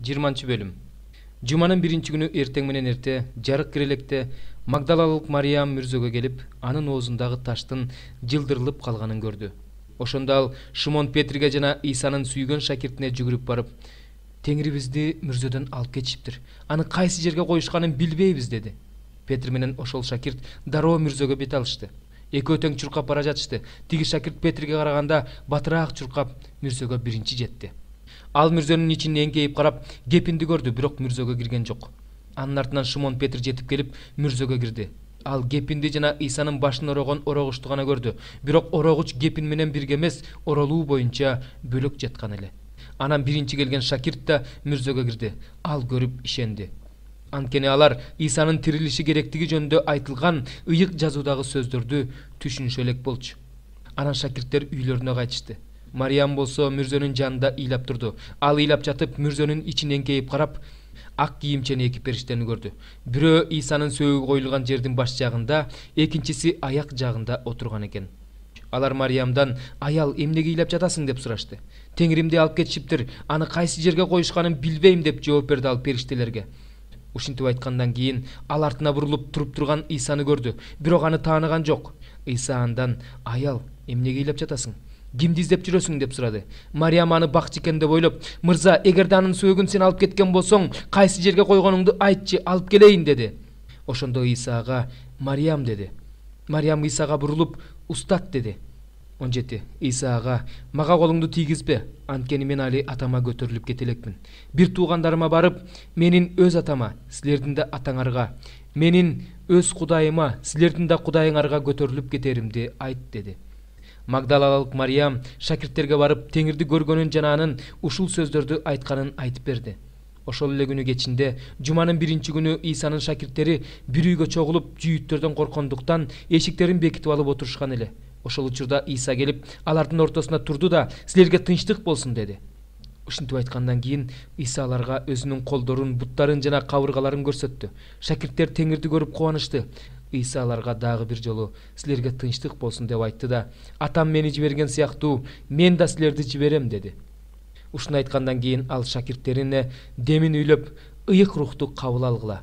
20 bölüm. Жуманын 1-күнү эртең менен эрте жарык кирелекте Магдалалык Мариям мүрзөгө келип, анын оозундагы таштын жылдырылып калганын көрдү. Ошондо ал Шимон Петриге жана Исанын сүйгөн шакиртине жүгүрүп барып, "Теңири бизди мүрзөдөн алып кетишиптир. Аны кайсы жерге коюшканын билбейбиз" деди. Петр менен ошол шакирт дароо мүрзөгө бет алышты. Экөө тең чуркап бара жатышты. Тиги шакирт Петриге караганда батыраак чуркап мүрзөгө биринчи жетти. Ал мүрзөнүн ичин эңкейип карап, кепинди көрдү, бирок мүрзөгө кирген жок. Анын артынан Шимон Петр жетип келип, мүрзөгө кирди. Ал кепинди жана Исанын башын орогон орогучту гана көрдү, бирок орогуч кепин менен бирге эмес, оролуу боюнча бөлөк жаткан эле. Анан биринчи келген шакирт да мүрзөгө кирди. Ал көрүп ишенди. Анткени алар Исанын тирилиши керектиги жөнүндө айтылган ыйык жазуудагы сөздөрдү түшүнүшө элек болчу. Анан шакирттер үйлөрүнө кайтышты. Мариям болсо мүрзөнүн жанында ыйлап турду. Ал ыйлап жатып мүрзөнүн ичин эңкейип карап, ак кийимчени эки периштени көрдү. Бирөө Исанын сөөгү коюлган жердин баш жагында, экинчиси аяк жагында отурган экен. Алар Мариямдан: "Аял, эмнеге ыйлап жатасың?" деп сурашты. "Теңиримди алып кетишиптир. Аны кайсы жерге коюшканын билбейм" деп жооп берди ал периштелерге. Ушинтип айткандан кийин ал артына бурулуп туруп турган Исаны көрдү, бирок аны тааныган жок. Иса андан: "Аял, эмнеге ыйлап жатасың? Кимди издеп жүрөсүң?" деп сурады. Мариям аны бакчы экен деп ойлоп: "Мырза, эгерде анын сөөгүн сен алып кеткен болсоң, кайсы жерге койгонуңду айтчы, алып келейин" деди. Ошондо Иса ага: "Мариям" деди. Мариям Исага бурулуп: "Устат" деди. 17. Иса ага: "Мага колуңду тийгизбе, анткени мен али атама көтөрүлүп кете элекмин. Бир туугандарыма барып, менин өз атама, силердин да атаңарга, менин өз Кудайыма, силердин да Кудайыңарга көтөрүлүп кетеримди айт" деди. Магдалалык Мариям шакирттерге барып, Теңирди көргөнүн жана анын ушул сөздөрдү айтканын айтып берди. Ошол эле күнү кечинде, жуманын 1-күнү Исанын шакирттери бир үйгө чогулуп, жүйүттөрдөн корккондуктан эшиктерин бекитип алып отурушкан эле. Ошол учурда Иса келип, алардын ортосуна турду да: "Силерге тынчтык болсун" деди. Ушинтип айткандан кийин Иса аларга өзүнүн колдорун, буттарын жана кабыргаларын көрсөттү. Шакирттер Теңирди көрүп кубанышты. Иса аларга дагы бир жолу "Силерге тынчтык болсун" деп айтты да: "Атам мени жиберген сыяктуу, мен да силерди жиберем" деди. Ушуну айткандан кийин ал шакирттерине демин үйлөп, ыйык рухту кабыл алгыла.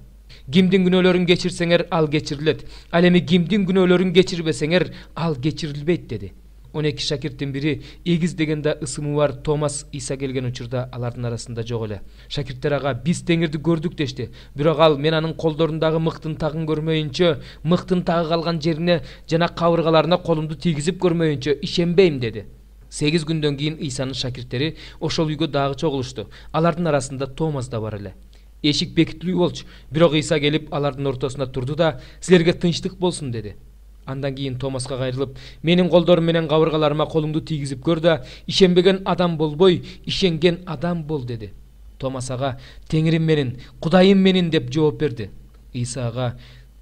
Кимдин күнөөлөрүн кечирсеңер, ал кечирилет. Ал эми кимдин күнөөлөрүн кечирбесеңер, ал кечирилбейт деди. 12 шакирттин бири, Эгиз деген да ысымы бар Томас, Иса келген учурда алардын арасында жок эле. Шакирттер ага: "Биз Теңирди көрдүк" дешти. Бирок ал: "Мен анын колдорундагы мыктын тагын көрмөйүнчө, мыктын тагы калган жерине жана кабыргаларына колумду тийгизип көрмөйүнчө ишенбейм" деди. 8 күндөн кийин Исанын шакирттери ошол үйгө дагы чогулушту. Алардын арасында Томас да бар эле. Эшик бекитилүү болчу, бирок Иса келип алардын ортосуна турду да: "Силерге тынчтык болсун" деди. Андан кийин Томаска кайрылып: "Менин колдорум менен кабыргаларыма колуңду тийгизип көр да, ишенбеген адам болбой, ишенген адам бол" деди. Томас ага: "Теңирим менин, Кудайым менин" деп жооп берди. Иса ага: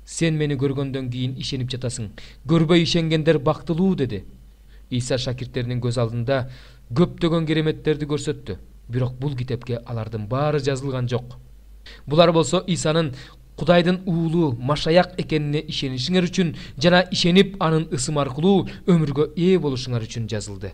"Сен мени көргөндөн кийин ишенип жатасың. Көрбөй ишенгендер бактылуу" деди. Иса шакирттеринин көз алдында көптөгөн кереметтерди көрсөттү, бирок бул китепке алардын баары жазылган жок. Булар болсо Исанын Кудайдын уулу Машаяк экенине ишенишиңер үчүн жана ишенип анын ысымы аркылуу өмүргө ээ болушуңар үчүн жазылды.